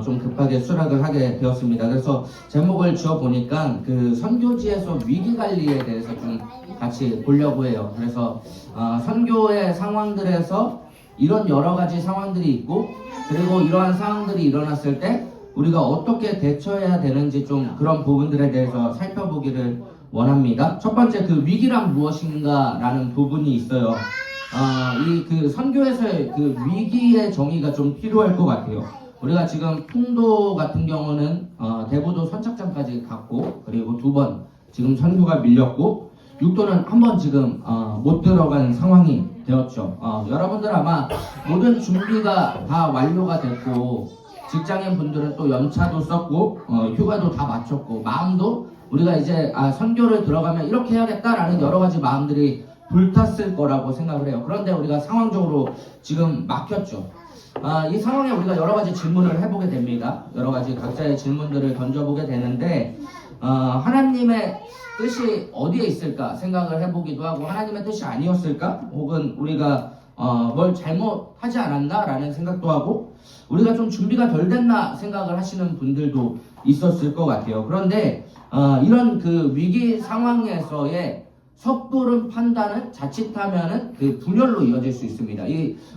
좀 급하게 수락을 하게 되었습니다. 그래서 제목을 지어보니까 그 선교지에서 위기관리에 대해서 좀 같이 보려고 해요. 그래서 선교의 상황들에서 이런 여러 가지 상황들이 있고, 그리고 이러한 상황들이 일어났을 때 우리가 어떻게 대처해야 되는지 좀 그런 부분들에 대해서 살펴보기를 원합니다. 첫 번째, 그 위기란 무엇인가 라는 부분이 있어요. 이 그 선교에서의 그 위기의 정의가 좀 필요할 것 같아요. 우리가 지금 풍도 같은 경우는 대구도 선착장까지 갔고, 그리고 2번 지금 선교가 밀렸고, 육도는 한 번 지금 못 들어간 상황이 되었죠. 여러분들 아마 모든 준비가 다 완료가 됐고, 직장인 분들은 또 연차도 썼고, 휴가도 다 마쳤고, 마음도 우리가 이제 선교를 들어가면 이렇게 해야겠다라는 여러 가지 마음들이 불탔을 거라고 생각을 해요. 그런데 우리가 상황적으로 지금 막혔죠. 이 상황에 우리가 여러 가지 질문을 해보게 됩니다. 여러 가지 각자의 질문들을 던져보게 되는데, 하나님의 뜻이 어디에 있을까 생각을 해보기도 하고, 하나님의 뜻이 아니었을까? 혹은 우리가 뭘 잘못하지 않았나? 라는 생각도 하고, 우리가 좀 준비가 덜 됐나 생각을 하시는 분들도 있었을 것 같아요. 그런데 이런 그 위기 상황에서의 섣부른 판단은 자칫하면은 그 분열로 이어질 수 있습니다.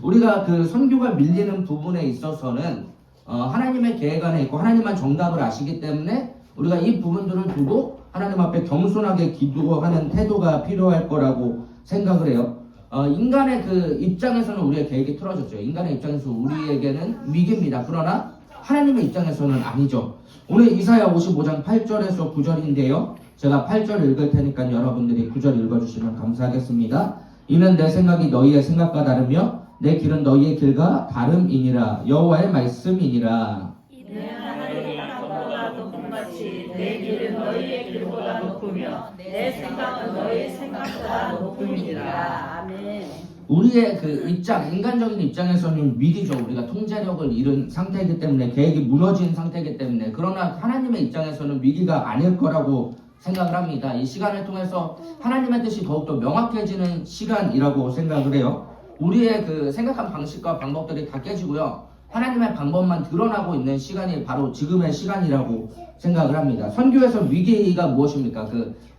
우리가 그 선교가 밀리는 부분에 있어서는 하나님의 계획 안에 있고 하나님만 정답을 아시기 때문에 우리가 이 부분들을 두고 하나님 앞에 겸손하게 기도하는 태도가 필요할 거라고 생각을 해요. 인간의 그 입장에서는 우리의 계획이 틀어졌죠. 인간의 입장에서 우리에게는 위기입니다. 그러나 하나님의 입장에서는 아니죠. 오늘 이사야 55장 8절에서 9절인데요. 제가 8절 읽을 테니까 여러분들이 9절 읽어주시면 감사하겠습니다. 이는 내 생각이 너희의 생각과 다르며 내 길은 너희의 길과 다름이니라. 여호와의 말씀이니라. 이는 하늘이 땅보다 높음같이 내 길은 너희의 길보다 높으며 내 생각은 너희의 생각보다 높음이니라. 아멘. 우리의 그 입장, 인간적인 입장에서는 위기죠. 우리가 통제력을 잃은 상태이기 때문에, 계획이 무너진 상태이기 때문에. 그러나 하나님의 입장에서는 위기가 아닐 거라고 생각을 합니다. 이 시간을 통해서 하나님의 뜻이 더욱더 명확해지는 시간이라고 생각을 해요. 우리의 그 생각한 방식과 방법들이 다 깨지고요. 하나님의 방법만 드러나고 있는 시간이 바로 지금의 시간이라고 생각을 합니다. 선교에서 위기가 무엇입니까?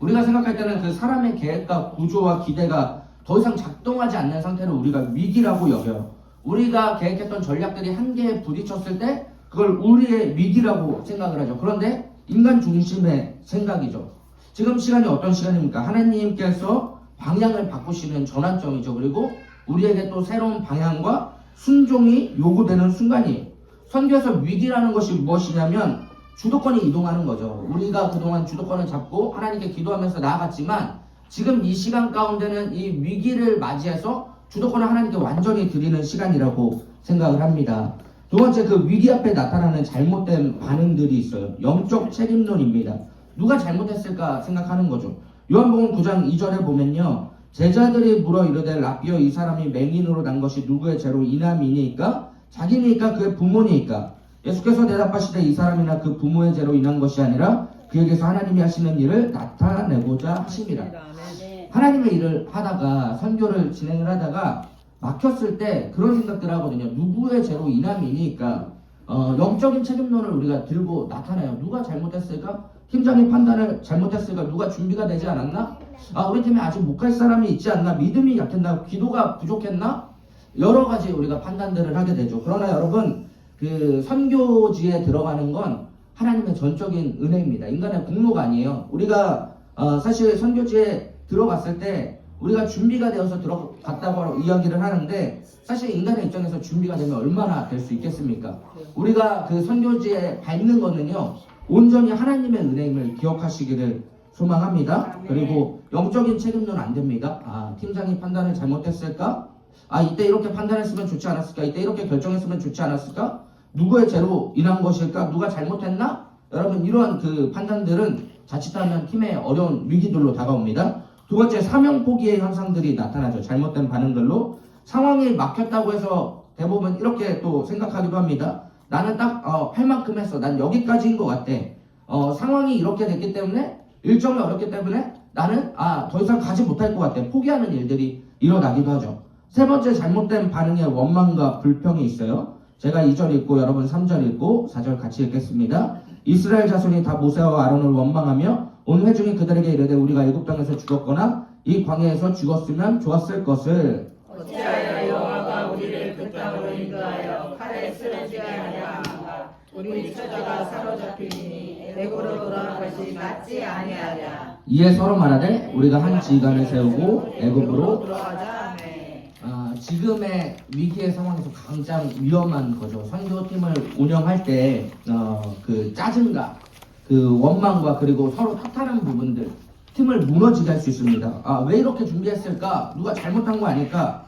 우리가 생각할 때는 그 사람의 계획과 구조와 기대가 더 이상 작동하지 않는 상태를 우리가 위기라고 여겨요. 우리가 계획했던 전략들이 한계에 부딪혔을 때 그걸 우리의 위기라고 생각을 하죠. 그런데 인간 중심의 생각이죠. 지금 시간이 어떤 시간입니까? 하나님께서 방향을 바꾸시는 전환점이죠. 그리고 우리에게 또 새로운 방향과 순종이 요구되는 순간이에요. 선교에서 위기라는 것이 무엇이냐면 주도권이 이동하는 거죠. 우리가 그동안 주도권을 잡고 하나님께 기도하면서 나아갔지만 지금 이 시간 가운데는 이 위기를 맞이해서 주도권을 하나님께 완전히 드리는 시간이라고 생각을 합니다. 두 번째, 그 위기 앞에 나타나는 잘못된 반응들이 있어요. 영적 책임론입니다. 누가 잘못했을까 생각하는 거죠. 요한복음 9장 2절에 보면요. 제자들이 물어 이르되 라비여, 이 사람이 맹인으로 난 것이 누구의 죄로 인함이니까? 자기니까 그의 부모니까? 예수께서 대답하시되 이 사람이나 그 부모의 죄로 인한 것이 아니라 그에게서 하나님이 하시는 일을 나타내고자 하심이라. 하나님의 일을 하다가, 선교를 진행을 하다가 막혔을 때 그런 생각들 하거든요. 누구의 죄로 인함이니까? 영적인 책임론을 우리가 들고 나타나요. 누가 잘못했을까? 팀장이 판단을 잘못했을까? 누가 준비가 되지 않았나? 우리 팀에 아직 못 갈 사람이 있지 않나? 믿음이 약했나? 기도가 부족했나? 여러 가지 우리가 판단들을 하게 되죠. 그러나 여러분, 그 선교지에 들어가는 건 하나님의 전적인 은혜입니다. 인간의 공로가 아니에요. 우리가 사실 선교지에 들어갔을 때 우리가 준비가 되어서 들어갔다고 이야기를 하는데, 사실 인간의 입장에서 준비가 되면 얼마나 될 수 있겠습니까? 우리가 그 선교지에 밟는 거는요, 온전히 하나님의 은혜임을 기억하시기를 소망합니다. 그리고 영적인 책임론 안 됩니다. 팀장이 판단을 잘못했을까? 이때 이렇게 판단했으면 좋지 않았을까? 이때 이렇게 결정했으면 좋지 않았을까? 누구의 죄로 인한 것일까? 누가 잘못했나? 여러분, 이러한 그 판단들은 자칫하면 팀의 어려운 위기들로 다가옵니다. 두 번째, 사명 포기의 현상들이 나타나죠. 잘못된 반응들로. 상황이 막혔다고 해서 대부분 이렇게 또 생각하기도 합니다. 나는 딱 할 만큼 했어. 난 여기까지인 것 같아. 상황이 이렇게 됐기 때문에, 일정이 어렵기 때문에 나는 더 이상 가지 못할 것 같아. 포기하는 일들이 일어나기도 하죠. 세 번째, 잘못된 반응에 원망과 불평이 있어요. 제가 2절 읽고 여러분 3절 읽고 4절 같이 읽겠습니다. 이스라엘 자손이 다 모세와 아론을 원망하며 온 회중이 그들에게 이르되 우리가 애굽 땅에서 죽었거나 이 광야에서 죽었으면 좋았을 것을 어찌하여 여호와가 우리를 그 땅으로 인도하여 칼에 쓰러지게 하려 하는가. 우리 처자가 사로잡히니 애굽으로 돌아간 것이 맞지 아니하랴. 이에 서로 말하되 우리가 한 지간을 세우고 애굽으로 돌아가자. 아멘. 지금의 위기의 상황에서 가장 위험한 거죠. 선교팀을 운영할 때 그 짜증과 그 원망과 그리고 서로 탓하는 부분들 팀을 무너지게 할 수 있습니다. 왜 이렇게 준비했을까? 누가 잘못한 거 아닐까?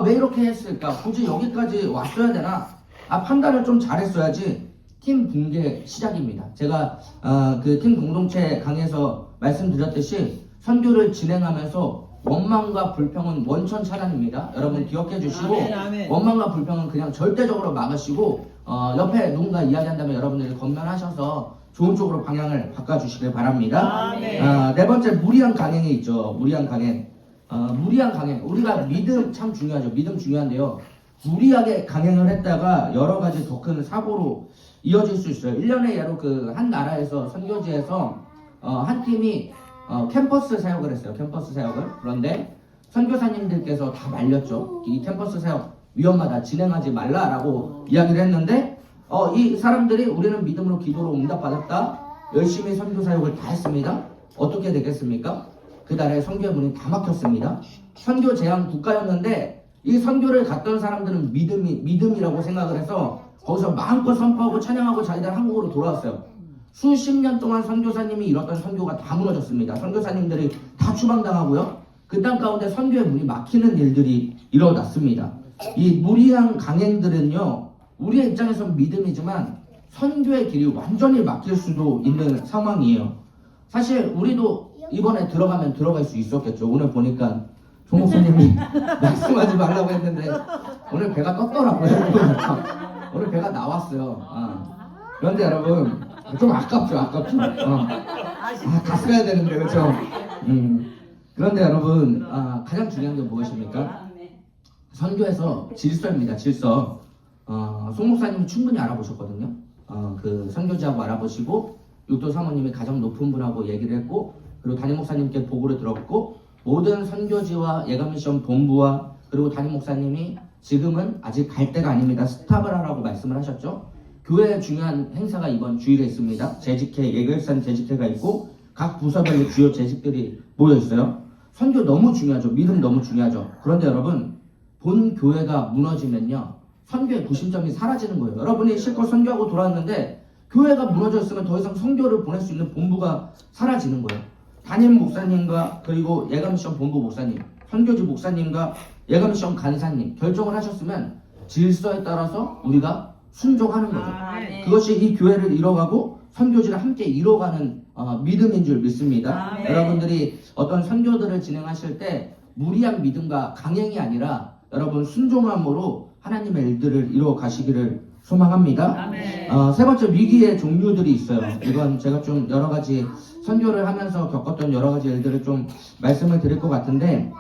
왜 이렇게 했을까? 굳이 여기까지 왔어야 되나? 판단을 좀 잘했어야지. 팀 붕괴 시작입니다. 제가 그 팀 공동체 강의에서 말씀드렸듯이 선교를 진행하면서 원망과 불평은 원천 차단입니다. 여러분 기억해 주시고 아멘, 아멘. 원망과 불평은 그냥 절대적으로 막으시고 옆에 누군가 이야기한다면 여러분들이 건면하셔서 좋은 쪽으로 방향을 바꿔주시길 바랍니다. 아멘. 네 번째 무리한 강행이 있죠. 무리한 강행. 무리한 강행. 우리가 믿음 참 중요하죠. 믿음 중요한데요. 무리하게 강행을 했다가 여러 가지 더 큰 사고로 이어질 수 있어요. 1년의 예로 그 한 나라에서 선교지에서 한 팀이 캠퍼스 사역을 했어요. 캠퍼스 사역을. 그런데 선교사님들께서 다 말렸죠. 이 캠퍼스 사역 위험하다. 진행하지 말라라고 이야기를 했는데 이 사람들이 우리는 믿음으로 기도로 응답받았다. 열심히 선교 사역을 다 했습니다. 어떻게 되겠습니까? 그 나라의 선교의 문이 다 막혔습니다. 선교 제한 국가였는데 이 선교를 갔던 사람들은 믿음이라고 생각을 해서 거기서 마음껏 선포하고 찬양하고 자기들 한국으로 돌아왔어요. 수십 년 동안 선교사님이 이뤘던 선교가 다 무너졌습니다. 선교사님들이 다 추방당하고요. 그 땅 가운데 선교의 문이 막히는 일들이 일어났습니다. 이 무리한 강행들은요, 우리의 입장에서는 믿음이지만 선교의 길이 완전히 막힐 수도 있는 상황이에요. 사실 우리도 이번에 들어가면 들어갈 수 있었겠죠. 오늘 보니까 조 목사님이 말씀하지 말라고 했는데 오늘 배가 떴더라고요. 오늘 배가 나왔어요. 그런데 여러분 좀 아깝죠. 갔어야 되는데 그렇죠. 그런데 여러분 가장 중요한 게 무엇입니까? 선교에서 질서입니다. 질서. 송 목사님이 충분히 알아보셨거든요. 그 선교지하고 알아보시고 육도 사모님이 가장 높은 분하고 얘기를 했고 그리고 담임 목사님께 보고를 들었고 모든 선교지와 예감미션 본부와 그리고 담임 목사님이 지금은 아직 갈 때가 아닙니다. 스탑을 하라고 말씀을 하셨죠. 교회의 중요한 행사가 이번 주일에 있습니다. 재직회, 예결산 재직회가 있고 각 부서별로 주요 재직들이 모여 있어요. 선교 너무 중요하죠. 믿음 너무 중요하죠. 그런데 여러분 본 교회가 무너지면요 선교의 구심점이 사라지는 거예요. 여러분이 실컷 선교하고 돌아왔는데 교회가 무너져 있으면 더 이상 선교를 보낼 수 있는 본부가 사라지는 거예요. 담임 목사님과 그리고 예감미션 본부 목사님, 선교지 목사님과 예감미션 간사님 결정을 하셨으면 질서에 따라서 우리가 순종하는 거죠. 그것이 이 교회를 이뤄가고 선교지를 함께 이뤄가는 믿음인 줄 믿습니다. 여러분들이 어떤 선교들을 진행하실 때 무리한 믿음과 강행이 아니라 여러분 순종함으로 하나님의 일들을 이루어 가시기를 소망합니다. 세 번째 위기의 종류들이 있어요. 이건 제가 좀 여러 가지 선교를 하면서 겪었던 여러 가지 일들을 좀 말씀을 드릴 것 같은데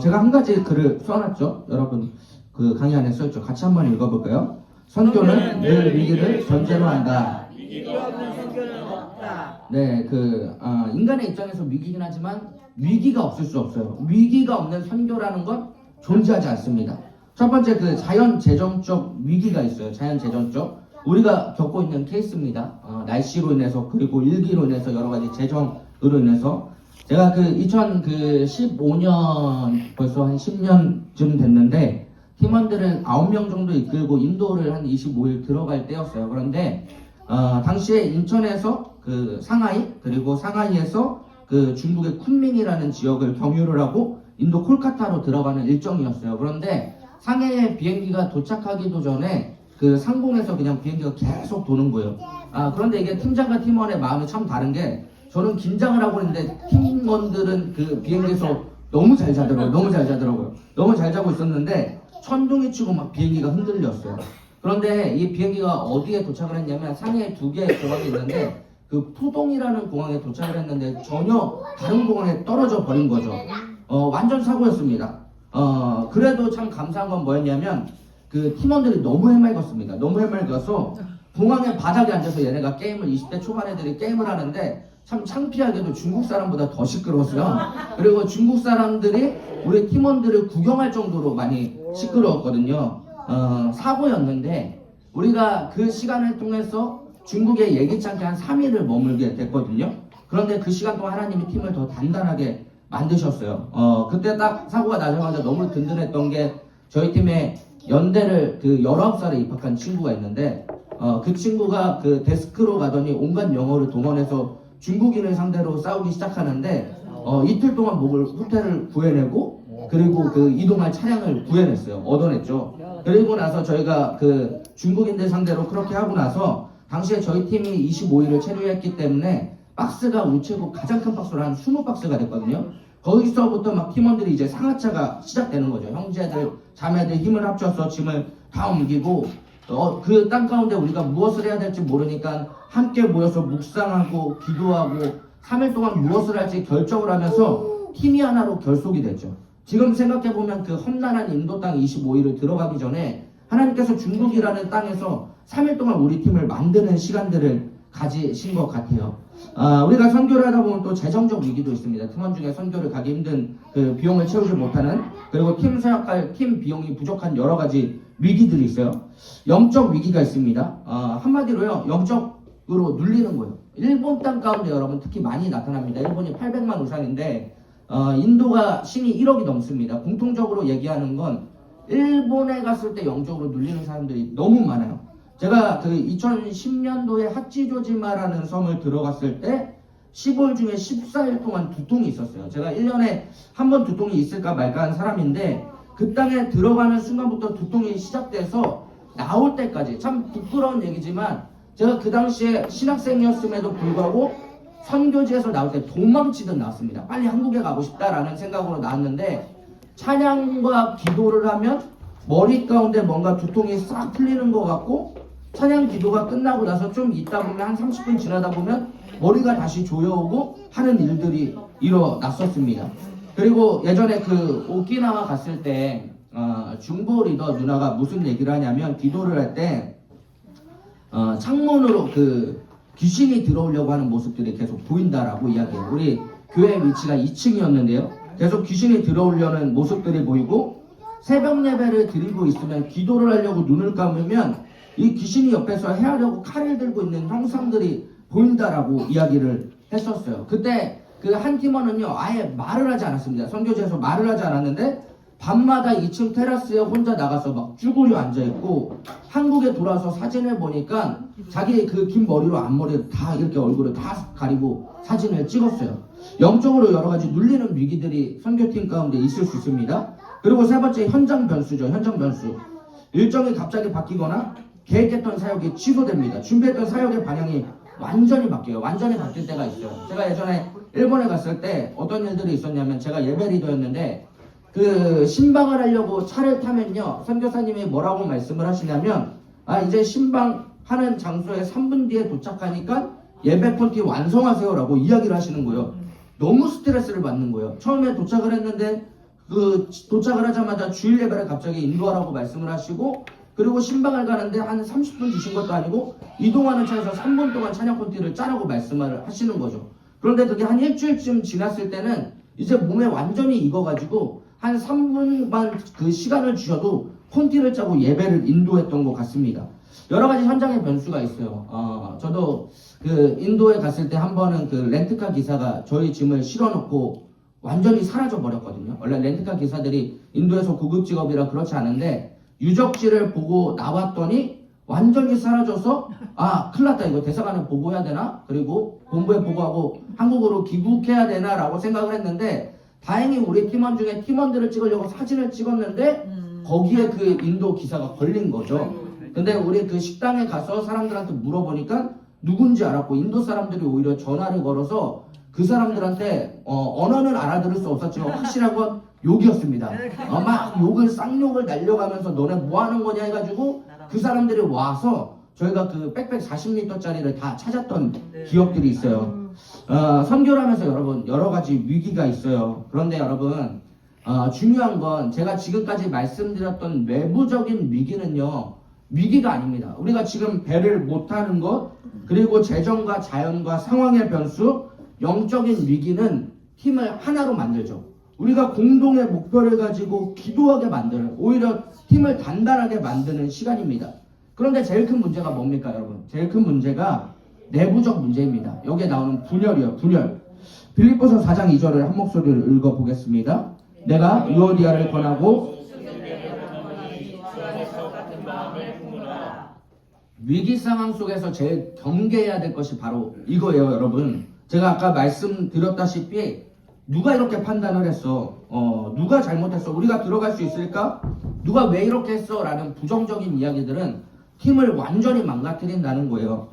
제가 한 가지 글을 써놨죠. 여러분 그 강의 안에 써있죠. 같이 한번 읽어볼까요? 선교는 늘 위기를 전제로 한다. 위기 없는 선교는 없다. 네, 인간의 입장에서 위기긴 하지만 위기가 없을 수 없어요. 위기가 없는 선교라는 건 존재하지 않습니다. 첫 번째 자연 재정적 위기가 있어요. 자연 재정적 우리가 겪고 있는 케이스입니다. 날씨로 인해서 그리고 일기로 인해서 여러 가지 재정으로 인해서 제가 2015년 벌써 한 10년쯤 됐는데 팀원들을 9명 정도 이끌고 인도를 한 25일 들어갈 때였어요. 그런데 당시에 인천에서 상하이 그리고 상하이에서 중국의 쿤밍이라는 지역을 경유를 하고 인도 콜카타로 들어가는 일정이었어요. 그런데 상해에 비행기가 도착하기도 전에 상공에서 그냥 비행기가 계속 도는 거예요. 그런데 이게 팀장과 팀원의 마음이 참 다른 게 저는 긴장을 하고 있는데 팀원들은 비행기에서 너무 잘 자더라고요. 너무 잘 자고 있었는데 천둥이 치고 막 비행기가 흔들렸어요. 그런데 이 비행기가 어디에 도착을 했냐면 상해에 2개의 공항이 있는데 푸동이라는 공항에 도착을 했는데 전혀 다른 공항에 떨어져 버린 거죠. 완전 사고였습니다. 그래도 참 감사한 건 뭐였냐면 그 팀원들이 너무 해맑었습니다. 너무 해맑아서 공항의 바닥에 앉아서 얘네가 게임을 20대 초반 애들이 게임을 하는데 참 창피하게도 중국 사람보다 더 시끄러웠어요. 그리고 중국 사람들이 우리 팀원들을 구경할 정도로 많이 시끄러웠거든요. 사고였는데 우리가 그 시간을 통해서 중국에 예기치 않게 한 3일을 머물게 됐거든요. 그런데 그 시간 동안 하나님이 팀을 더 단단하게 만드셨어요. 그때 딱 사고가 나자마자 너무 든든했던 게 저희 팀에 연대를 그 19살에 입학한 친구가 있는데 그 친구가 그 데스크로 가더니 온갖 영어를 동원해서 중국인을 상대로 싸우기 시작하는데 이틀 동안 호텔을 구해내고 그리고 그 이동할 차량을 구해냈어요. 얻어냈죠. 그리고 나서 저희가 그 중국인들 상대로 그렇게 하고 나서 당시에 저희 팀이 25일을 체류했기 때문에 박스가 우체국 가장 큰 박스로 한 20박스가 됐거든요. 거기서부터 막 팀원들이 이제 상하차가 시작되는 거죠. 형제들, 자매들 힘을 합쳐서 짐을 다 옮기고 그 땅 가운데 우리가 무엇을 해야 될지 모르니까 함께 모여서 묵상하고 기도하고 3일 동안 무엇을 할지 결정을 하면서 팀이 하나로 결속이 됐죠. 지금 생각해보면 그 험난한 인도 땅 25일을 들어가기 전에 하나님께서 중국이라는 땅에서 3일 동안 우리 팀을 만드는 시간들을 가지신 것 같아요. 우리가 선교를 하다 보면 또 재정적 위기도 있습니다. 팀원 중에 선교를 가기 힘든 그 비용을 채우지 못하는 그리고 팀 사역할 팀 비용이 부족한 여러 가지 위기들이 있어요. 영적 위기가 있습니다. 한마디로요, 영적으로 눌리는 거예요. 일본 땅 가운데 여러분 특히 많이 나타납니다. 일본이 800만 우상인데 인도가 신이 1억이 넘습니다. 공통적으로 얘기하는 건 일본에 갔을 때 영적으로 눌리는 사람들이 너무 많아요. 제가 그 2010년도에 하치조지마라는 섬을 들어갔을 때 15일 중에 14일 동안 두통이 있었어요. 제가 1년에 한 번 두통이 있을까 말까 한 사람인데 그 땅에 들어가는 순간부터 두통이 시작돼서 나올 때까지 참 부끄러운 얘기지만 제가 그 당시에 신학생이었음에도 불구하고 선교지에서 나올 때 도망치듯 나왔습니다. 빨리 한국에 가고 싶다라는 생각으로 나왔는데 찬양과 기도를 하면 머리 가운데 뭔가 두통이 싹 풀리는 것 같고 찬양 기도가 끝나고 나서 좀 있다 보면 한 30분 지나다 보면 머리가 다시 조여오고 하는 일들이 일어났었습니다. 그리고 예전에 그 오키나와 갔을 때 중보 리더 누나가 무슨 얘기를 하냐면 기도를 할 때 창문으로 그 귀신이 들어오려고 하는 모습들이 계속 보인다라고 이야기해요. 우리 교회 위치가 2층이었는데요. 계속 귀신이 들어오려는 모습들이 보이고 새벽 예배를 드리고 있으면 기도를 하려고 눈을 감으면 이 귀신이 옆에서 헤아려고 칼을 들고 있는 형상들이 보인다라고 이야기를 했었어요. 그때 그 한 팀원은요 아예 말을 하지 않았습니다. 선교지에서 말을 하지 않았는데 밤마다 2층 테라스에 혼자 나가서 막 쭈그려 앉아있고 한국에 돌아와서 사진을 보니까 자기 그 긴 머리로 앞머리를 다 이렇게 얼굴을 다 가리고 사진을 찍었어요. 영적으로 여러 가지 눌리는 위기들이 선교팀 가운데 있을 수 있습니다. 그리고 세 번째 현장 변수죠. 현장 변수. 일정이 갑자기 바뀌거나 계획했던 사역이 취소됩니다. 준비했던 사역의 방향이 완전히 바뀌어요. 완전히 바뀔 때가 있어요. 제가 예전에 일본에 갔을 때 어떤 일들이 있었냐면 제가 예배 리더였는데 그 신방을 하려고 차를 타면요 선교사님이 뭐라고 말씀을 하시냐면 이제 신방하는 장소에 3분 뒤에 도착하니까 예배 콘티 완성하세요 라고 이야기를 하시는 거예요. 너무 스트레스를 받는 거예요. 처음에 도착을 했는데 그 도착을 하자마자 주일 예배를 갑자기 인도하라고 말씀을 하시고 그리고 신방을 가는데 한 30분 주신 것도 아니고 이동하는 차에서 3분 동안 찬양 콘티를 짜라고 말씀을 하시는 거죠. 그런데 그게 한 일주일쯤 지났을 때는 이제 몸에 완전히 익어가지고 한 3분만 그 시간을 주셔도 콘티를 짜고 예배를 인도했던 것 같습니다. 여러 가지 현장의 변수가 있어요. 저도 그 인도에 갔을 때 한 번은 그 렌트카 기사가 저희 짐을 실어놓고 완전히 사라져 버렸거든요. 원래 렌트카 기사들이 인도에서 고급 직업이라 그렇지 않은데 유적지를 보고 나왔더니 완전히 사라져서 큰일 났다 이거 대사관에 보고해야 되나? 그리고 본부에 보고하고 한국으로 귀국해야 되나? 라고 생각을 했는데 다행히 우리 팀원 중에 팀원들을 찍으려고 사진을 찍었는데 거기에 그 인도 기사가 걸린 거죠. 근데 우리 그 식당에 가서 사람들한테 물어보니까 누군지 알았고 인도 사람들이 오히려 전화를 걸어서 그 사람들한테 언어는 알아들을 수 없었지만 확실한 건 욕이었습니다. 막 욕을 쌍욕을 날려가면서 너네 뭐 하는 거냐 해가지고 그 사람들이 와서 저희가 그 백팩 40리터짜리를 다 찾았던 기억들이 있어요. 선교를 하면서 여러분 여러 가지 위기가 있어요. 그런데 여러분 중요한 건 제가 지금까지 말씀드렸던 외부적인 위기는요, 위기가 아닙니다. 우리가 지금 배를 못하는 것, 그리고 재정과 자연과 상황의 변수, 영적인 위기는 팀을 하나로 만들죠. 우리가 공동의 목표를 가지고 기도하게 만드는, 오히려 팀을 단단하게 만드는 시간입니다. 그런데 제일 큰 문제가 뭡니까, 여러분? 제일 큰 문제가 내부적 문제입니다. 여기에 나오는 분열이요, 분열. 빌립보서 4장 2절을 한 목소리를 읽어보겠습니다. 내가 유오디아를 권하고 위기 상황 속에서 제일 경계해야 될 것이 바로 이거예요, 여러분. 제가 아까 말씀드렸다시피 누가 이렇게 판단을 했어? 누가 잘못했어? 우리가 들어갈 수 있을까? 누가 왜 이렇게 했어? 라는 부정적인 이야기들은 팀을 완전히 망가뜨린다는 거예요.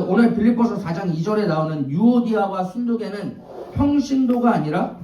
오늘 빌립보서 4장 2절에 나오는 유오디아와 순두개는 평신도가 아니라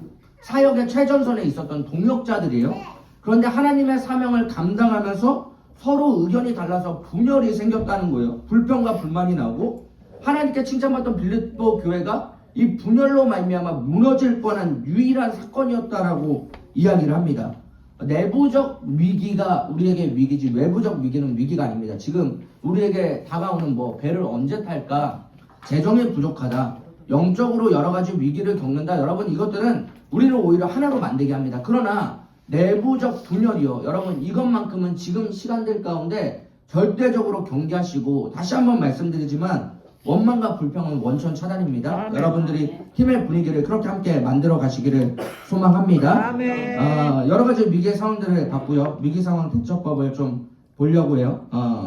사역의 최전선에 있었던 동역자들이에요. 그런데 하나님의 사명을 감당하면서 서로 의견이 달라서 분열이 생겼다는 거예요. 불평과 불만이 나오고 하나님께 칭찬받던 빌립보 교회가 이 분열로 말미암아 무너질 뻔한 유일한 사건이었다라고 이야기를 합니다. 내부적 위기가 우리에게 위기지 외부적 위기는 위기가 아닙니다. 지금 우리에게 다가오는 배를 언제 탈까? 재정이 부족하다. 영적으로 여러 가지 위기를 겪는다. 여러분, 이것들은 우리를 오히려 하나로 만들게 합니다. 그러나 내부적 분열이요, 여러분, 이것만큼은 지금 시간들 가운데 절대적으로 경계하시고, 다시 한번 말씀드리지만 원망과 불평은 원천 차단입니다. 아멘. 여러분들이 팀의 분위기를 그렇게 함께 만들어 가시기를 소망합니다. 아멘. 여러 가지 위기 상황들을 봤고요. 위기 상황 대처법을 좀 보려고 해요.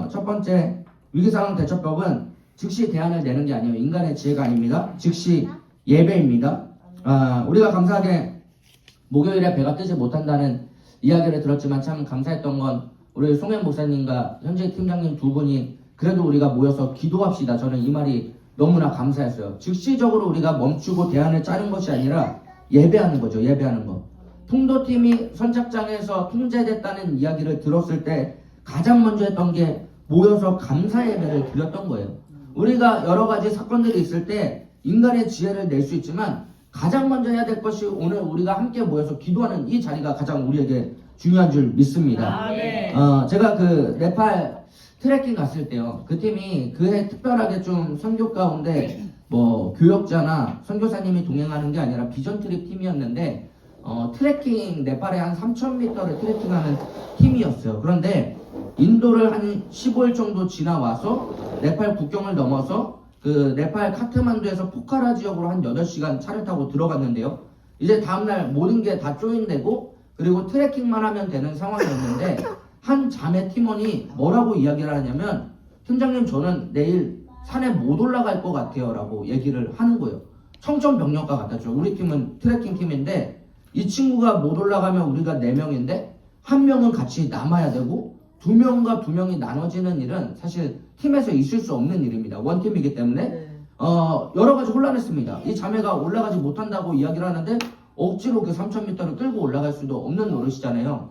첫 번째 위기 상황 대처법은 즉시 대안을 내는 게 아니에요. 인간의 지혜가 아닙니다. 즉시 예배입니다. 우리가 감사하게 목요일에 배가 뜨지 못한다는 이야기를 들었지만 참 감사했던 건 우리 송현 목사님과 현재 팀장님 두 분이 그래도 우리가 모여서 기도합시다. 저는 이 말이 너무나 감사했어요. 즉시적으로 우리가 멈추고 대안을 짜는 것이 아니라 예배하는 거죠. 예배하는 거. 통도팀이 선착장에서 통제됐다는 이야기를 들었을 때 가장 먼저 했던 게 모여서 감사 예배를 드렸던 거예요. 우리가 여러 가지 사건들이 있을 때 인간의 지혜를 낼 수 있지만 가장 먼저 해야 될 것이 오늘 우리가 함께 모여서 기도하는 이 자리가 가장 우리에게 중요한 줄 믿습니다. 제가 네팔 트레킹 갔을 때요. 그 팀이 그해 특별하게 좀 선교 가운데 교역자나 선교사님이 동행하는 게 아니라 비전 트립 팀이었는데 트레킹 네팔에 한 3,000m를 트레킹하는 팀이었어요. 그런데 인도를 한 15일 정도 지나와서 네팔 국경을 넘어서 네팔 카트만두에서 포카라 지역으로 한 8시간 차를 타고 들어갔는데요. 이제 다음날 모든 게 다 조인되고 그리고 트레킹만 하면 되는 상황이었는데 한 자매 팀원이 뭐라고 이야기를 하냐면 팀장님 저는 내일 산에 못 올라갈 것 같아요 라고 얘기를 하는 거예요. 청천벽력과 같았죠. 우리 팀은 트레킹 팀인데 이 친구가 못 올라가면 우리가 4명인데 한 명은 같이 남아야 되고 2명과 2명이 나눠지는 일은 사실 팀에서 있을 수 없는 일입니다. 원팀이기 때문에 여러 가지 혼란했습니다. 이 자매가 올라가지 못한다고 이야기를 하는데 억지로 그 3,000m를 끌고 올라갈 수도 없는 노릇이잖아요.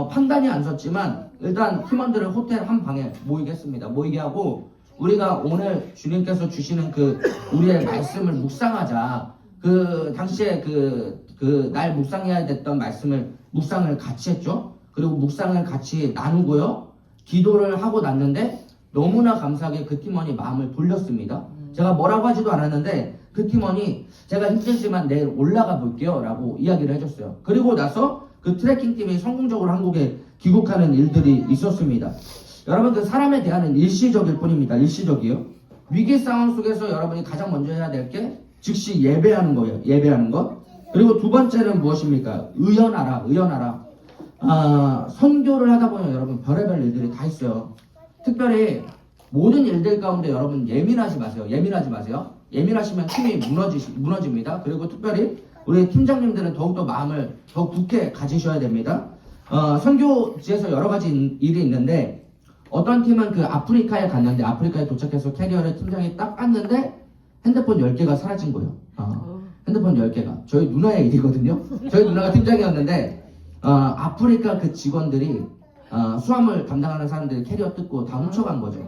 판단이 안 섰지만 일단 팀원들을 호텔 한 방에 모이게 했습니다. 모이게 하고 우리가 오늘 주님께서 주시는 우리의 말씀을 묵상하자. 당시에 날 묵상해야 됐던 묵상을 같이 했죠. 그리고 묵상을 같이 나누고요. 기도를 하고 났는데 너무나 감사하게 그 팀원이 마음을 돌렸습니다. 제가 뭐라고 하지도 않았는데 그 팀원이 제가 힘들지만 내일 올라가 볼게요 라고 이야기를 해줬어요. 그리고 나서 그 트레킹 팀이 성공적으로 한국에 귀국하는 일들이 있었습니다. 여러분 사람에 대한 일시적일 뿐입니다. 일시적이요. 위기 상황 속에서 여러분이 가장 먼저 해야 될 게 즉시 예배하는 거예요. 예배하는 것. 그리고 두 번째는 무엇입니까? 의연하라. 선교를 하다 보면 여러분 별의별 일들이 다 있어요. 특별히 모든 일들 가운데 여러분 예민하지 마세요. 예민하시면 팀이 무너집니다. 그리고 특별히 우리 팀장님들은 더욱더 마음을 더 굳게 가지셔야 됩니다. 선교지에서 여러 가지 일이 있는데 어떤 팀은 아프리카에 갔는데 아프리카에 도착해서 캐리어를 팀장이 딱 깠는데 핸드폰 10개가 사라진 거예요. 핸드폰 10개가. 저희 누나의 일이거든요. 저희 누나가 팀장이었는데 아프리카 그 직원들이 수화물 담당하는 사람들이 캐리어 뜯고 다 훔쳐간 거죠.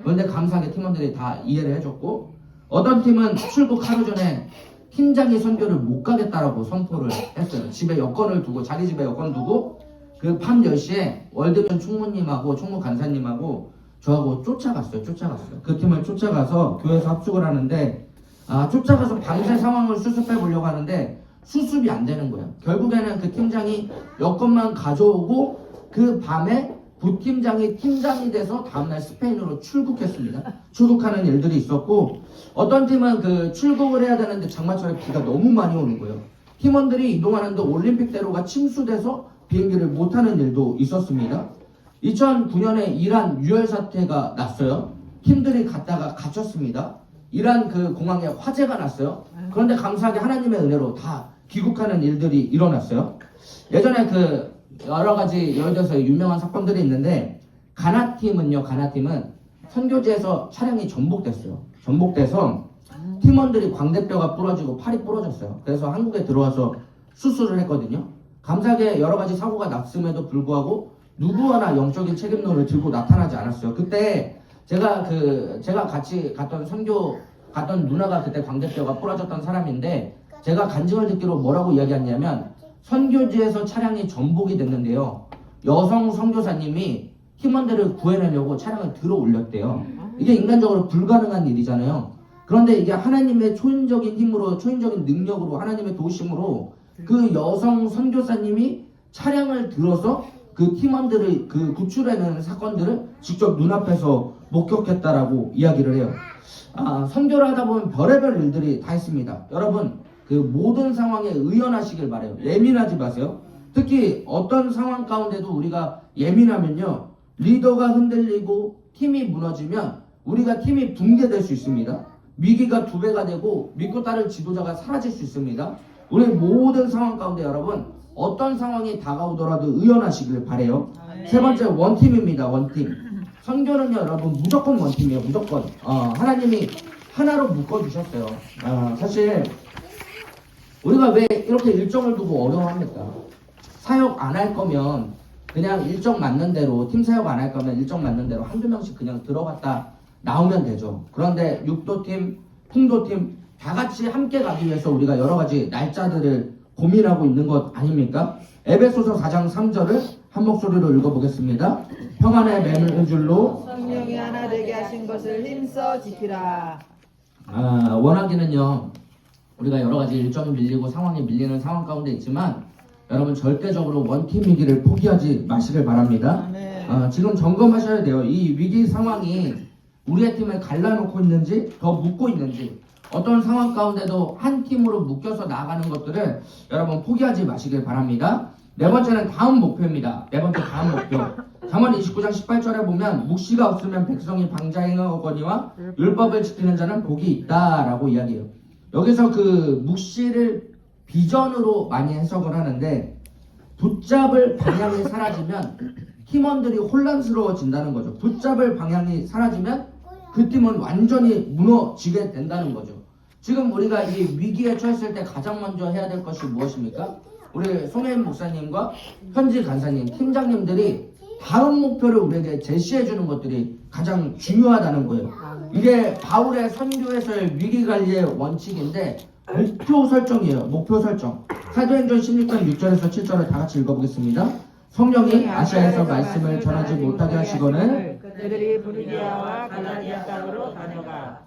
그런데 감사하게 팀원들이 다 이해를 해줬고 어떤 팀은 출국 하루 전에 팀장이 선교를 못 가겠다라고 선포를 했어요. 집에 여권을 두고, 자기 집에 여권 두고 그 밤 10시에 월드면 총무님하고 총무 간사님하고 저하고 쫓아갔어요. 그 팀을 쫓아가서 교회에서 합숙을 하는데 쫓아가서 밤새 상황을 수습해 보려고 하는데 수습이 안 되는 거예요. 결국에는 그 팀장이 여권만 가져오고 그 밤에 부팀장이 팀장이 돼서 다음날 스페인으로 출국했습니다. 출국하는 일들이 있었고, 어떤 팀은 그 출국을 해야 되는데 장마철에 비가 너무 많이 오는 거예요. 팀원들이 이동하는데 올림픽대로가 침수돼서 비행기를 못하는 일도 있었습니다. 2009년에 이란 유혈 사태가 났어요. 팀들이 갔다가 갇혔습니다. 이란 그 공항에 화재가 났어요. 그런데 감사하게 하나님의 은혜로 다 귀국하는 일들이 일어났어요. 예전에 그 여러 가지 예를 들어서 유명한 사건들이 있는데 가나팀은 선교지에서 차량이 전복됐어요. 전복돼서 팀원들이 광대뼈가 부러지고 팔이 부러졌어요. 그래서 한국에 들어와서 수술을 했거든요. 감사하게 여러 가지 사고가 났음에도 불구하고 누구 하나 영적인 책임론을 들고 나타나지 않았어요. 그때 제가 같이 갔던 선교 갔던 누나가 그때 광대뼈가 부러졌던 사람인데 제가 간증을 듣기로 뭐라고 이야기했냐면 선교지에서 차량이 전복이 됐는데요. 여성 선교사님이 팀원들을 구해내려고 차량을 들어 올렸대요. 이게 인간적으로 불가능한 일이잖아요. 그런데 이게 하나님의 초인적인 힘으로, 초인적인 능력으로, 하나님의 도심으로 그 여성 선교사님이 차량을 들어서 그 팀원들을 그 구출해내는 사건들을 직접 눈앞에서 목격했다라고 이야기를 해요. 선교를 하다 보면 별의별 일들이 다 있습니다. 여러분, 그 모든 상황에 의연하시길 바래요. 예민하지 마세요. 특히 어떤 상황 가운데도 우리가 예민하면요, 리더가 흔들리고 팀이 무너지면 우리가 팀이 붕괴될 수 있습니다. 위기가 2배가 되고 믿고 따를 지도자가 사라질 수 있습니다. 우리 모든 상황 가운데 여러분, 어떤 상황이 다가오더라도 의연하시길 바래요. 세 번째, 원팀입니다. 원팀. 선교는요, 여러분, 무조건 원팀이에요. 무조건. 하나님이 하나로 묶어주셨어요. 사실 우리가 왜 이렇게 일정을 두고 어려워합니까? 사역 안 할 거면 그냥 일정 맞는 대로, 팀 사역 안 할 거면 일정 맞는 대로 한두 명씩 그냥 들어갔다 나오면 되죠. 그런데 육도팀, 풍도팀 다 같이 함께 가기 위해서 우리가 여러 가지 날짜들을 고민하고 있는 것 아닙니까? 에베소서 4장 3절을 한 목소리로 읽어보겠습니다. 평안의 맨줄로 성령이 하나 되게 하신 것을 힘써 지키라. 원하기는요, 우리가 여러 가지 일정이 밀리고 상황이 밀리는 상황 가운데 있지만 여러분 절대적으로 원팀이기를 포기하지 마시길 바랍니다. 지금 점검하셔야 돼요. 이 위기 상황이 우리의 팀을 갈라놓고 있는지 더 묶고 있는지, 어떤 상황 가운데도 한 팀으로 묶여서 나아가는 것들을 여러분 포기하지 마시길 바랍니다. 네 번째는 다음 목표입니다. 네 번째 다음 목표. 잠언 29장 18절에 보면 묵시가 없으면 백성이 방자행하거니와 율법을 지키는 자는 복이 있다라고 이야기해요. 여기서 그 묵시를 비전으로 많이 해석을 하는데, 붙잡을 방향이 사라지면 팀원들이 혼란스러워진다는 거죠. 붙잡을 방향이 사라지면 그 팀은 완전히 무너지게 된다는 거죠. 지금 우리가 이 위기에 처했을 때 가장 먼저 해야 될 것이 무엇입니까? 우리 송혜인 목사님과 현지 간사님, 팀장님들이 다음 목표를 우리에게 제시해 주는 것들이 가장 중요하다는 거예요. 이게 바울의 선교에서의 위기관리의 원칙인데 목표 설정이에요. 목표 설정. 사도행전 16장 6절에서 7절을 다 같이 읽어보겠습니다. 성령이 아시아에서 말씀을 전하지 못하게 하시거늘 그들이 브리기아와 갈라디아 땅으로 다녀가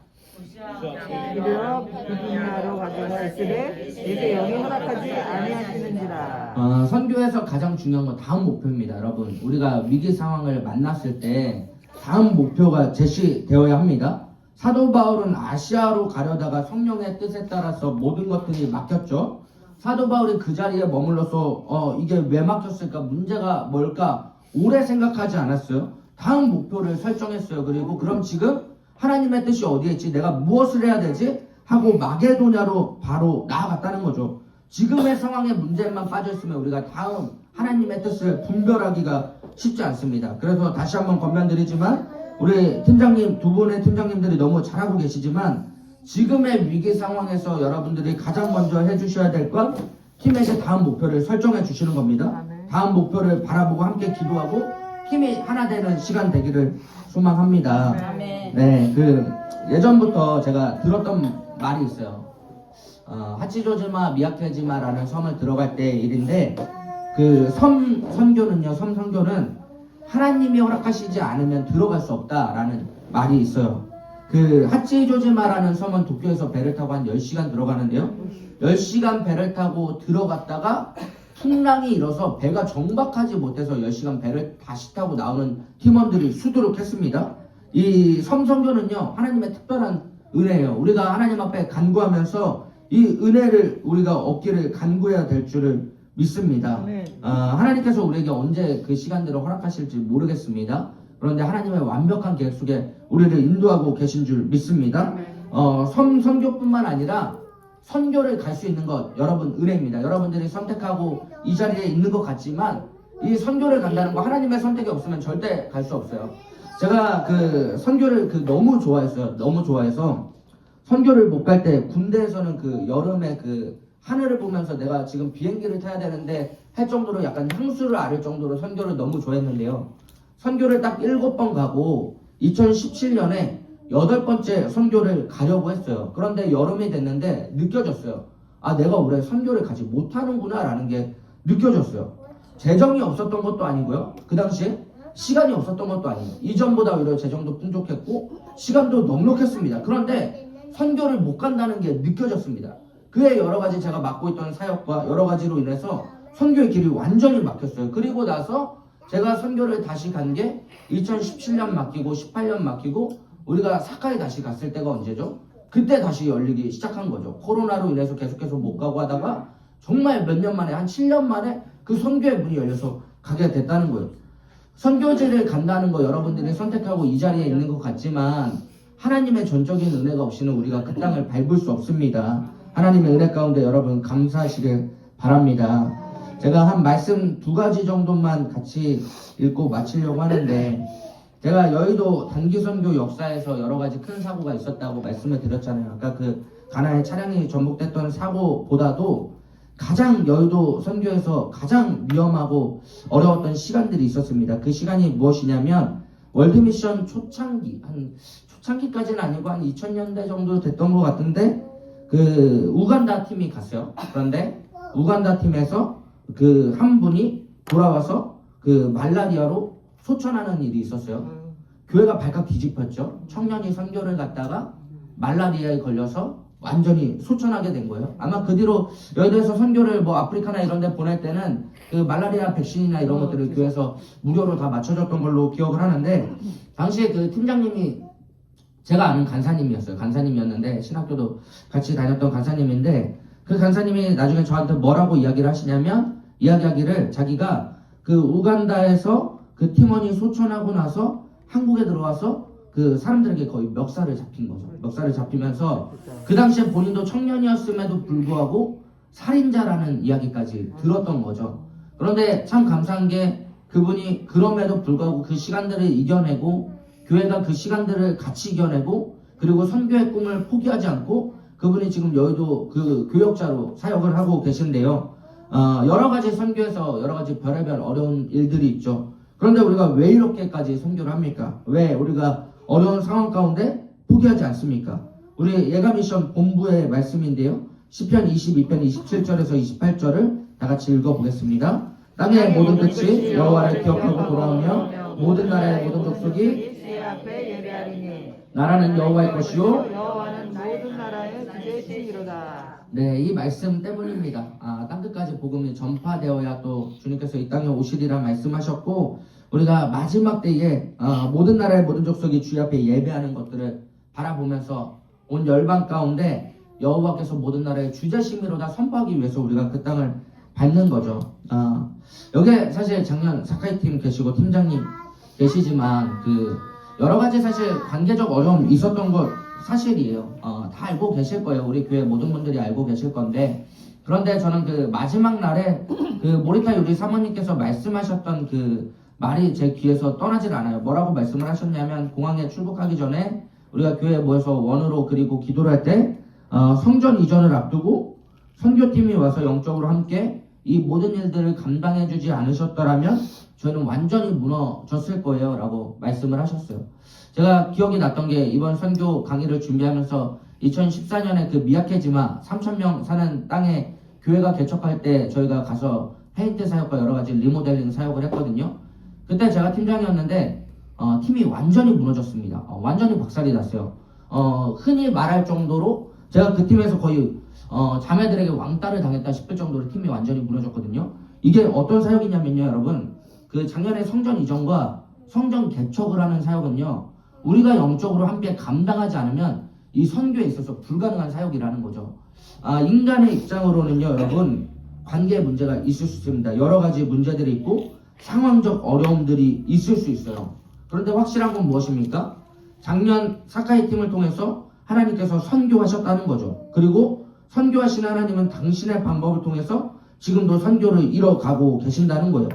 이르러 비두니아로 가기가 있으되 내게 영이 허락하지 아니하시는지라. 선교에서 가장 중요한 건 다음 목표입니다. 여러분, 우리가 위기 상황을 만났을 때 다음 목표가 제시되어야 합니다. 사도 바울은 아시아로 가려다가 성령의 뜻에 따라서 모든 것들이 막혔죠. 사도 바울이 그 자리에 머물러서 이게 왜 막혔을까, 문제가 뭘까 오래 생각하지 않았어요. 다음 목표를 설정했어요. 그리고 그럼 지금 하나님의 뜻이 어디에 있지, 내가 무엇을 해야 되지 하고 마게도냐로 바로 나아갔다는 거죠. 지금의 상황에 문제만 빠져있으면 우리가 다음 하나님의 뜻을 분별하기가 쉽지 않습니다. 그래서 다시 한번 권면드리지만, 우리 팀장님, 두 분의 팀장님들이 너무 잘하고 계시지만 지금의 위기 상황에서 여러분들이 가장 먼저 해주셔야 될 건 팀에게 다음 목표를 설정해 주시는 겁니다. 다음 목표를 바라보고 함께 기도하고 팀이 하나 되는 시간 되기를 소망합니다. 네, 예전부터 제가 들었던 말이 있어요. 하치조지마 미야케지마라는 섬을 들어갈 때 일인데 그 섬 선교는 하나님이 허락하시지 않으면 들어갈 수 없다라는 말이 있어요. 그 하치조지마라는 섬은 도쿄에서 배를 타고 한 10시간 들어가는데요. 10시간 배를 타고 들어갔다가 풍랑이 일어서 배가 정박하지 못해서 10시간 배를 다시 타고 나오는 팀원들이 수두룩했습니다. 이 섬 선교는요, 하나님의 특별한 은혜예요. 우리가 하나님 앞에 간구하면서 이 은혜를 우리가 얻기를 간구해야 될 줄을 믿습니다. 하나님께서 우리에게 언제 그 시간들을 허락하실지 모르겠습니다. 그런데 하나님의 완벽한 계획 속에 우리를 인도하고 계신 줄 믿습니다. 섬 선교뿐만 아니라 선교를 갈 수 있는 것 여러분 은혜입니다. 여러분들이 선택하고 이 자리에 있는 것 같지만 이 선교를 간다는 거 하나님의 선택이 없으면 절대 갈 수 없어요. 제가 그 선교를 너무 좋아했어요. 너무 좋아해서 선교를 못 갈 때 군대에서는 그 여름에 그 하늘을 보면서 내가 지금 비행기를 타야 되는데 할 정도로 약간 향수를 앓을 정도로 선교를 너무 좋아했는데요. 선교를 딱 7번 가고 2017년에 8번째 선교를 가려고 했어요. 그런데 여름이 됐는데 느껴졌어요. 아, 내가 올해 선교를 가지 못하는구나 라는 게 느껴졌어요. 재정이 없었던 것도 아니고요. 그 당시에 시간이 없었던 것도 아니에요. 이전보다 오히려 재정도 풍족했고 시간도 넉넉했습니다. 그런데 선교를 못 간다는 게 느껴졌습니다. 그의 여러 가지 제가 맡고 있던 사역과 여러 가지로 인해서 선교의 길이 완전히 막혔어요. 그리고 나서 제가 선교를 다시 간 게 2017년 맡기고 18년 맡기고 우리가 사카이 다시 갔을 때가 언제죠? 그때 다시 열리기 시작한 거죠. 코로나로 인해서 계속해서 못 가고 하다가 정말 몇 년 만에 한 7년 만에 그 선교의 문이 열려서 가게 됐다는 거예요. 선교지를 간다는 거 여러분들이 선택하고 이 자리에 있는 것 같지만 하나님의 전적인 은혜가 없이는 우리가 그 땅을 밟을 수 없습니다. 하나님의 은혜 가운데 여러분 감사하시길 바랍니다. 제가 한 말씀 2가지 정도만 같이 읽고 마치려고 하는데 제가 여의도 단기선교 역사에서 여러 가지 큰 사고가 있었다고 말씀을 드렸잖아요. 아까 그 가나의 차량이 전복됐던 사고보다도 가장 여의도 선교에서 가장 위험하고 어려웠던 시간들이 있었습니다. 그 시간이 무엇이냐면 월드미션 초창기까지는 아니고 한 2000년대 정도 됐던 것 같은데 그 우간다 팀이 갔어요. 그런데 우간다 팀에서 그 한 분이 돌아와서 그 말라리아로 소천하는 일이 있었어요. 교회가 발칵 뒤집혔죠. 청년이 선교를 갔다가 말라리아에 걸려서 완전히 소천하게 된 거예요. 아마 그 뒤로 여의도에서 선교를 뭐 아프리카나 이런 데 보낼 때는 그 말라리아 백신이나 이런 것들을 교회에서 무료로 다 맞춰줬던 걸로 기억을 하는데 당시에 그 팀장님이 제가 아는 간사님이었어요. 간사님이었는데 신학교도 같이 다녔던 간사님인데 그 간사님이 나중에 저한테 뭐라고 이야기를 하시냐면 이야기하기를 자기가 그 우간다에서 그 팀원이 소천하고 나서 한국에 들어와서 그 사람들에게 거의 멱살을 잡힌 거죠. 멱살을 잡히면서 그 당시에 본인도 청년이었음에도 불구하고 살인자라는 이야기까지 들었던 거죠. 그런데 참 감사한 게 그분이 그럼에도 불구하고 그 시간들을 이겨내고 교회가 그 시간들을 같이 이겨내고 그리고 선교의 꿈을 포기하지 않고 그분이 지금 여의도 그 교역자로 사역을 하고 계신데요. 여러 가지 선교에서 여러 가지 별의별 어려운 일들이 있죠. 그런데 우리가 왜 이렇게까지 선교를 합니까? 왜 우리가 어려운 상황 가운데 포기하지 않습니까? 우리 예가미션 본부의 말씀인데요. 시편 22편 27절에서 28절을 다 같이 읽어보겠습니다. 땅의 모든 끝이 여호와를 기억하고 돌아오며 모든 나라의 모든 족속이 제 앞에 예배하리니 나라는 여호와의 것이요 여호와는 모든 나라의 주제이시로다. 네, 이 말씀 때문입니다. 땅끝까지 복음이 전파되어야 또 주님께서 이 땅에 오시리라 말씀하셨고 우리가 마지막 때에 모든 나라의 모든 족속이 주의 앞에 예배하는 것들을 바라보면서 온 열방 가운데 여호와께서 모든 나라의 주제심이로다 선포하기 위해서 우리가 그 땅을 밟는 거죠. 여기에 사실 작년 사카이 팀 계시고 팀장님 계시지만 그 여러 가지 사실 관계적 어려움 있었던 것 사실이에요. 다 알고 계실 거예요. 우리 교회 모든 분들이 알고 계실 건데 그런데 저는 그 마지막 날에 그 모리타 요리 사모님께서 말씀하셨던 그 말이 제 귀에서 떠나질 않아요. 뭐라고 말씀을 하셨냐면 공항에 출국하기 전에 우리가 교회에 모여서 원으로 그리고 기도를 할 때 성전 이전을 앞두고 선교팀이 와서 영적으로 함께 이 모든 일들을 감당해주지 않으셨더라면 저희는 완전히 무너졌을 거예요 라고 말씀을 하셨어요. 제가 기억이 났던 게 이번 선교 강의를 준비하면서 2014년에 그 미야케지마 3,000명 사는 땅에 교회가 개척할 때 저희가 가서 페인트 사역과 여러 가지 리모델링 사역을 했거든요. 그때 제가 팀장이었는데 팀이 완전히 무너졌습니다. 완전히 박살이 났어요. 흔히 말할 정도로 제가 그 팀에서 거의 자매들에게 왕따를 당했다 싶을 정도로 팀이 완전히 무너졌거든요. 이게 어떤 사역이냐면요, 여러분. 그 작년에 성전 이전과 성전 개척을 하는 사역은요, 우리가 영적으로 함께 감당하지 않으면 이 선교에 있어서 불가능한 사역이라는 거죠. 인간의 입장으로는요, 여러분, 관계 문제가 있을 수 있습니다. 여러 가지 문제들이 있고 상황적 어려움들이 있을 수 있어요. 그런데 확실한 건 무엇입니까? 작년 사카이 팀을 통해서 하나님께서 선교하셨다는 거죠. 그리고 선교하신 하나님은 당신의 방법을 통해서 지금도 선교를 이뤄가고 계신다는 거예요.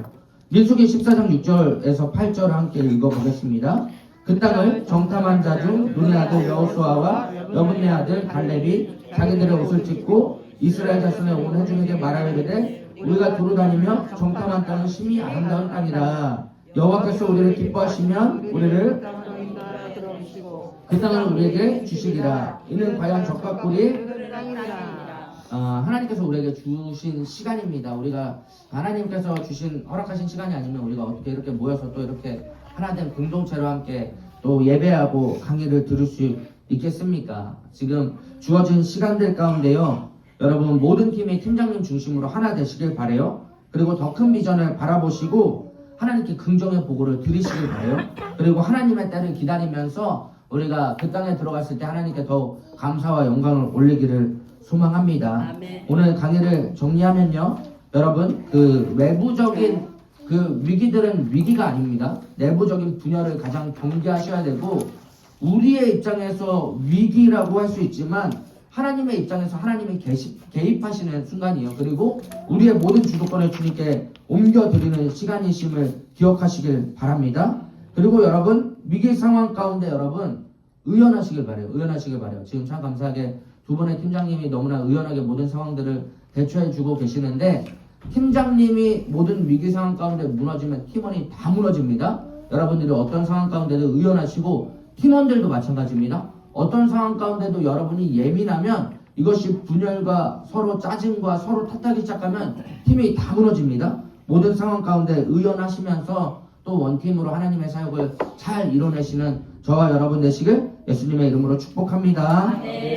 민수기 14장 6절에서 8절을 함께 읽어보겠습니다. 그 땅을 정탐한 자 중 눈의 아들 여호수아와 여분네 아들 갈렙이 자기들의 옷을 찢고 이스라엘 자손의 온 회중에게 말하려되 우리가 두루 다니며 정탐한 땅은 심히 아름다운 땅이라. 여호와께서 우리를 기뻐하시면 우리를 그 땅을 우리에게 주시리라. 이는 과연 적과 꿀이 하나님께서 우리에게 주신 시간입니다. 우리가 하나님께서 주신 허락하신 시간이 아니면 우리가 어떻게 이렇게 모여서 또 이렇게 하나된 공동체로 함께 또 예배하고 강의를 들을 수 있겠습니까? 지금 주어진 시간들 가운데요, 여러분 모든 팀이 팀장님 중심으로 하나 되시길 바래요. 그리고 더 큰 비전을 바라보시고 하나님께 긍정의 보고를 드리시길 바래요. 그리고 하나님의 때를 기다리면서 우리가 그 땅에 들어갔을 때 하나님께 더 감사와 영광을 올리기를 소망합니다. 아멘. 오늘 강의를 정리하면요, 여러분 그 외부적인 그 위기들은 위기가 아닙니다. 내부적인 분열을 가장 경계하셔야 되고, 우리의 입장에서 위기라고 할 수 있지만 하나님의 입장에서 하나님이 개입하시는 순간이에요. 그리고 우리의 모든 주도권을 주님께 옮겨드리는 시간이심을 기억하시길 바랍니다. 그리고 여러분 위기 상황 가운데 여러분 의연하시길 바래요. 의연하시길 바래요. 지금 참 감사하게 두 분의 팀장님이 너무나 의연하게 모든 상황들을 대처해주고 계시는데, 팀장님이 모든 위기 상황 가운데 무너지면 팀원이 다 무너집니다. 여러분들이 어떤 상황 가운데도 의연하시고 팀원들도 마찬가지입니다. 어떤 상황 가운데도 여러분이 예민하면 이것이 분열과 서로 짜증과 서로 탓하기 시작하면 팀이 다 무너집니다. 모든 상황 가운데 의연하시면서 또 원팀으로 하나님의 사역을 잘 이뤄내시는 저와 여러분 되시길 예수님의 이름으로 축복합니다.